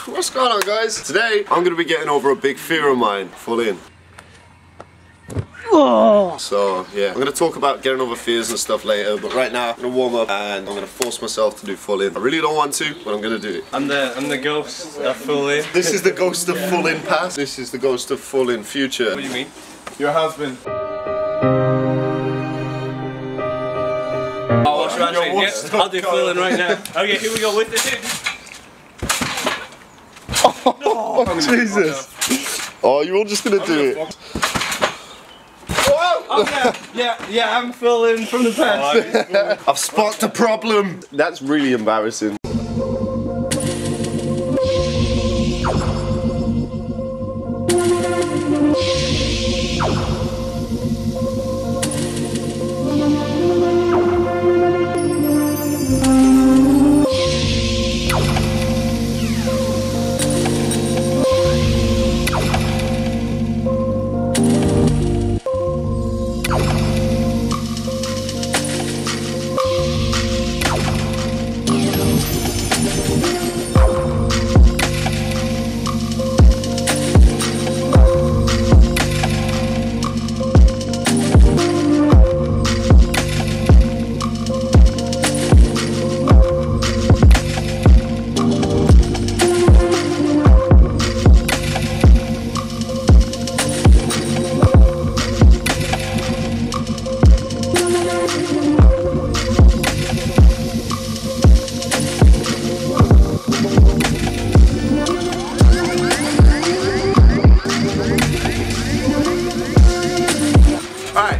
What's going on, guys? Today, I'm going to be getting over a big fear of mine, full in. So, yeah, I'm going to talk about getting over fears and stuff later, but right now, I'm going to warm up and I'm going to force myself to do full in. I really don't want to, but I'm going to do it. I'm the ghost of full in. This is the ghost of full in past. This is the ghost of full in future. What do you mean? Your husband. Oh, what's your answer? I'll do full in right now. Okay, here we go with this. Oh, Jesus. Oh, you're all just going to do it. Oh, yeah, I'm full in from the past. I've spotted the problem. That's really embarrassing.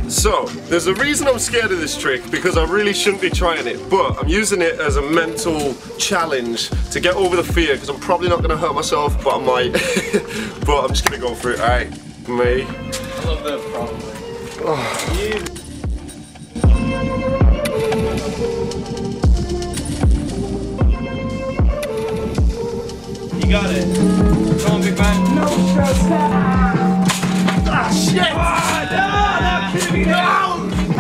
So, there's a reason I'm scared of this trick, because I really shouldn't be trying it, but I'm using it as a mental challenge to get over the fear, because I'm probably not going to hurt myself, but I might. But I'm just going to go for it. Alright, me. I love the probably. Oh. You got it. Come on, big man. No Ah, shit!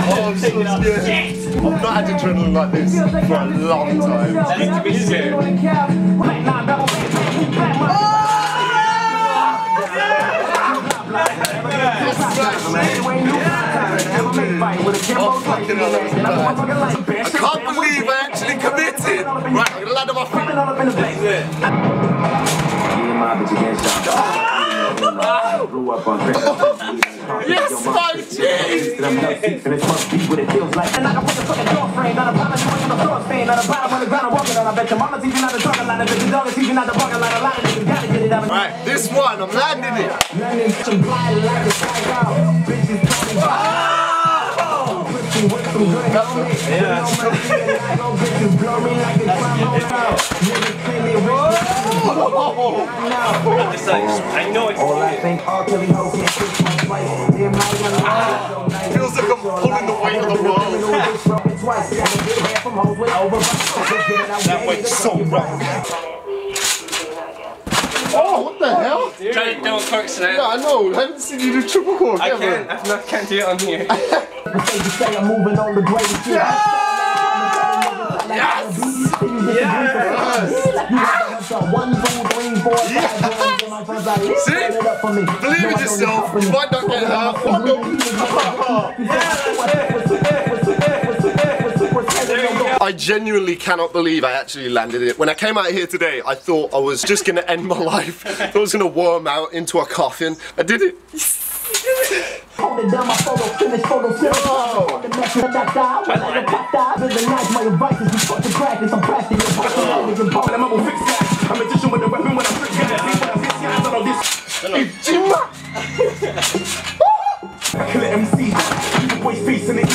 Oh, I'm so scared. I've not had adrenaline like this for a long time. I need to be scared. Oh, fucking hell, that was bad. I can't believe I actually committed. Right, I'm gonna land on my feet. Yes, my G! Right, this one, I'm landing it. I know it's Feels like I'm pulling the weight of the world. That went so wrong. Oh, what the hell? try to double corks now. Yeah, I know. I haven't seen you do triple cork ever. I can't do it on here. Yes! See? Believe in yourself. You might not get hurt. I genuinely cannot believe I actually landed it. When I came out here today, I thought I was just going to end my life. I thought I was going to worm out into a coffin. I did it. Holding down my photo, finish photo, my advice is you fucking practice, I'm practicing. I'm gonna fix that. I'm a magician with a weapon when I trick guys. I don't know this. I kill an MC. You boys facing it.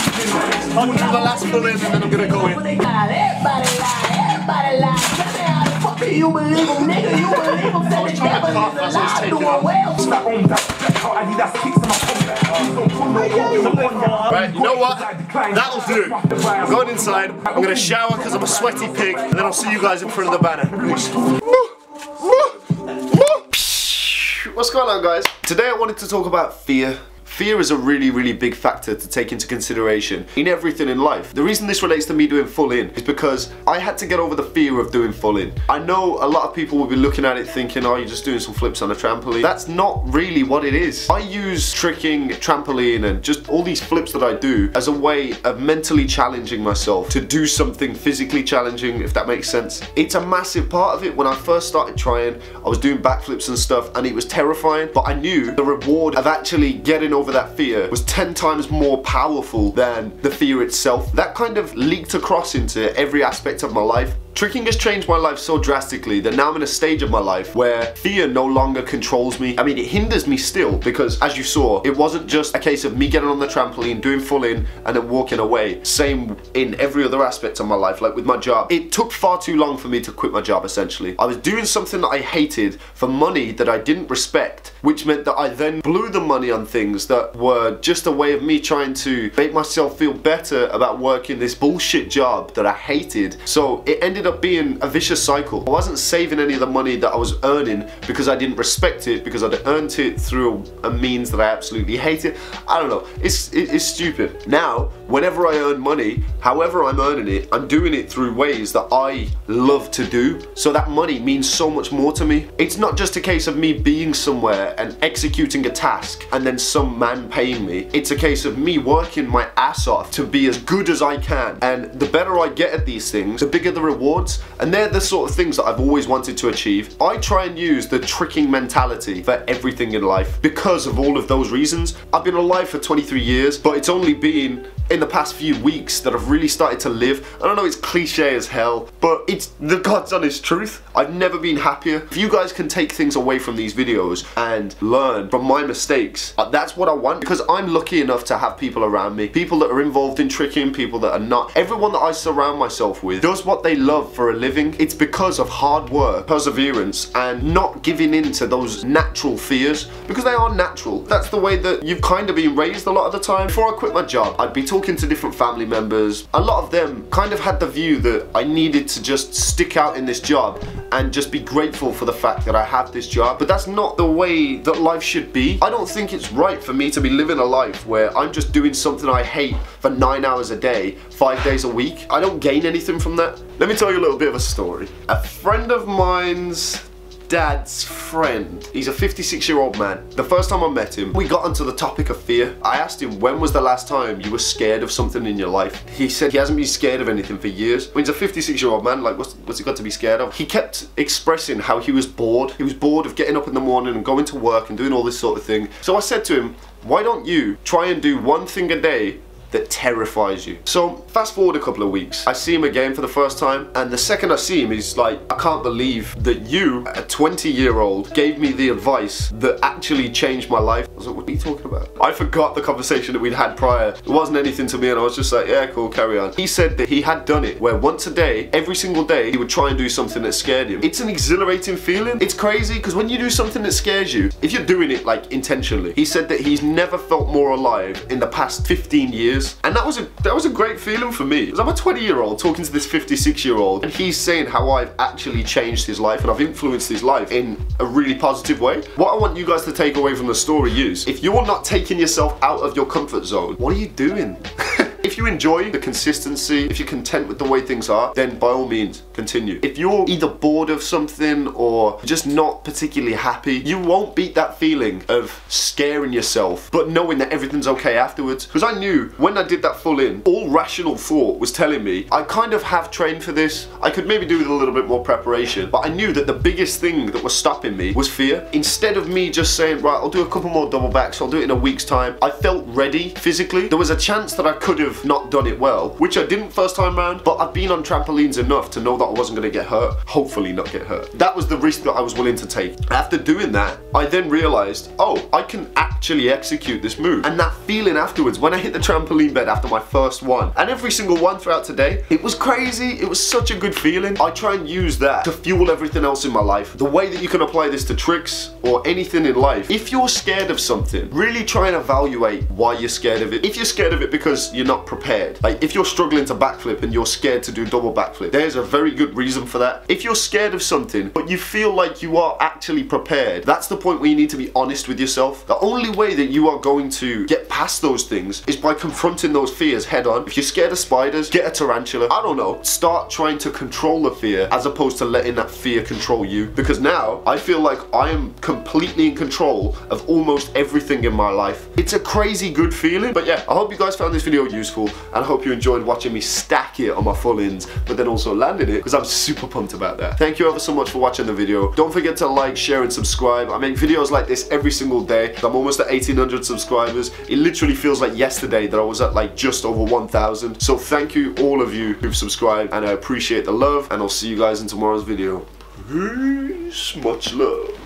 I'm gonna do the last pull in and then I'm gonna go in. Everybody lie. Tell me how the fuck you believe him, nigga. You believe him. I was trying to cough as I was taking Right, you know what? That'll do. I'm going inside. I'm gonna shower because I'm a sweaty pig, and then I'll see you guys in front of the banner. What's going on, guys? Today I wanted to talk about fear. fear is a really, really big factor to take into consideration in everything in life. The reason this relates to me doing full in is because I had to get over the fear of doing full in. I know a lot of people will be looking at it thinking, oh, you're just doing some flips on a trampoline. That's not really what it is. I use tricking, trampoline, and just all these flips that I do as a way of mentally challenging myself to do something physically challenging, if that makes sense. It's a massive part of it. When I first started trying, I was doing backflips and stuff, and it was terrifying, but I knew the reward of actually getting over that fear was 10 times more powerful than the fear itself. That kind of leaked across into every aspect of my life. Tricking has changed my life so drastically that now I'm in a stage of my life where fear no longer controls me. I mean, it hinders me still, because as you saw, it wasn't just a case of me getting on the trampoline, doing full in, and then walking away. Same in every other aspect of my life, like with my job. It took far too long for me to quit my job, essentially. I was doing something that I hated for money that I didn't respect, which meant that I then blew the money on things that were just a way of me trying to make myself feel better about working this bullshit job that I hated. So it ended up being a vicious cycle. I wasn't saving any of the money that I was earning because I didn't respect it, because I'd earned it through a means that I absolutely hated. I don't know, it's stupid. Now, whenever I earn money, however I'm earning it, I'm doing it through ways that I love to do, so that money means so much more to me. It's not just a case of me being somewhere and executing a task and then some man paying me. It's a case of me working my ass off to be as good as I can, and the better I get at these things, the bigger the reward. And they're the sort of things that I've always wanted to achieve. I try and use the tricking mentality for everything in life because of all of those reasons. I've been alive for 23 years, but it's only been in the past few weeks that I've really started to live. I don't know, it's cliche as hell, but it's the God's honest truth. I've never been happier. If you guys can take things away from these videos and learn from my mistakes, that's what I want, because I'm lucky enough to have people around me, people that are involved in tricking, people that are not. Everyone that I surround myself with does what they love for a living. It's because of hard work, perseverance, and not giving in to those natural fears, because they are natural. That's the way that you've kind of been raised a lot of the time. Before I quit my job, I'd be talking to different family members. A lot of them kind of had the view that I needed to just stick out in this job and just be grateful for the fact that I have this job. But that's not the way that life should be. I don't think it's right for me to be living a life where I'm just doing something I hate for 9 hours a day, 5 days a week. I don't gain anything from that. Let me tell you a little bit of a story. A friend of mine's dad's friend, he's a 56-year-old man. The first time I met him, we got onto the topic of fear. I asked him, when was the last time you were scared of something in your life? He said he hasn't been scared of anything for years. When he's a 56-year-old man, like what's he got to be scared of? He kept expressing how he was bored. He was bored of getting up in the morning and going to work and doing all this sort of thing. So I said to him, why don't you try and do one thing a day that terrifies you? So fast forward a couple of weeks, I see him again for the first time, and the second I see him, he's like, I can't believe that you, a 20-year-old, gave me the advice that actually changed my life. I was like, what are you talking about? I forgot the conversation that we'd had prior. It wasn't anything to me, and I was just like, yeah, cool, carry on. He said that he had done it, where once a day, every single day, he would try and do something that scared him. It's an exhilarating feeling. It's crazy, because when you do something that scares you, if you're doing it like intentionally, he said that he's never felt more alive in the past 15 years. And that was a great feeling for me, because I'm a 20-year-old talking to this 56-year-old, and he's saying how I've actually changed his life and I've influenced his life in a really positive way. What I want you guys to take away from the story is, if you're not taking yourself out of your comfort zone, what are you doing? If you enjoy the consistency, if you're content with the way things are, then by all means, continue. If you're either bored of something or just not particularly happy, you won't beat that feeling of scaring yourself, but knowing that everything's okay afterwards. Because I knew when I did that full in, all rational thought was telling me, I kind of have trained for this. I could maybe do with a little bit more preparation, but I knew that the biggest thing that was stopping me was fear. Instead of me just saying, right, I'll do a couple more double backs, I'll do it in a week's time, I felt ready physically. There was a chance that I could have not done it well, which I didn't first time round, but I've been on trampolines enough to know that I wasn't going to get hurt, hopefully not get hurt. That was the risk that I was willing to take. After doing that, I then realized, oh, I can actually execute this move. And that feeling afterwards, when I hit the trampoline bed after my first one, and every single one throughout today, it was crazy. It was such a good feeling. I try and use that to fuel everything else in my life. The way that you can apply this to tricks or anything in life, if you're scared of something, really try and evaluate why you're scared of it. If you're scared of it because you're not prepared prepared. Like if you're struggling to backflip and you're scared to do double backflip, there's a very good reason for that. If you're scared of something but you feel like you are actually prepared, that's the point where you need to be honest with yourself. The only way that you are going to get past those things is by confronting those fears head on. If you're scared of spiders, get a tarantula. I don't know, start trying to control the fear as opposed to letting that fear control you, because now I feel like I am completely in control of almost everything in my life. It's a crazy good feeling. But yeah, I hope you guys found this video useful, and I hope you enjoyed watching me stack it on my full ins but then also landed it, because I'm super pumped about that. Thank you ever so much for watching the video. Don't forget to like, share and subscribe. I make videos like this every single day. I'm almost at 1800 subscribers. It literally feels like yesterday that I was at like just over 1000. So thank you all of you who've subscribed, and I appreciate the love, and I'll see you guys in tomorrow's video. Peace, much love.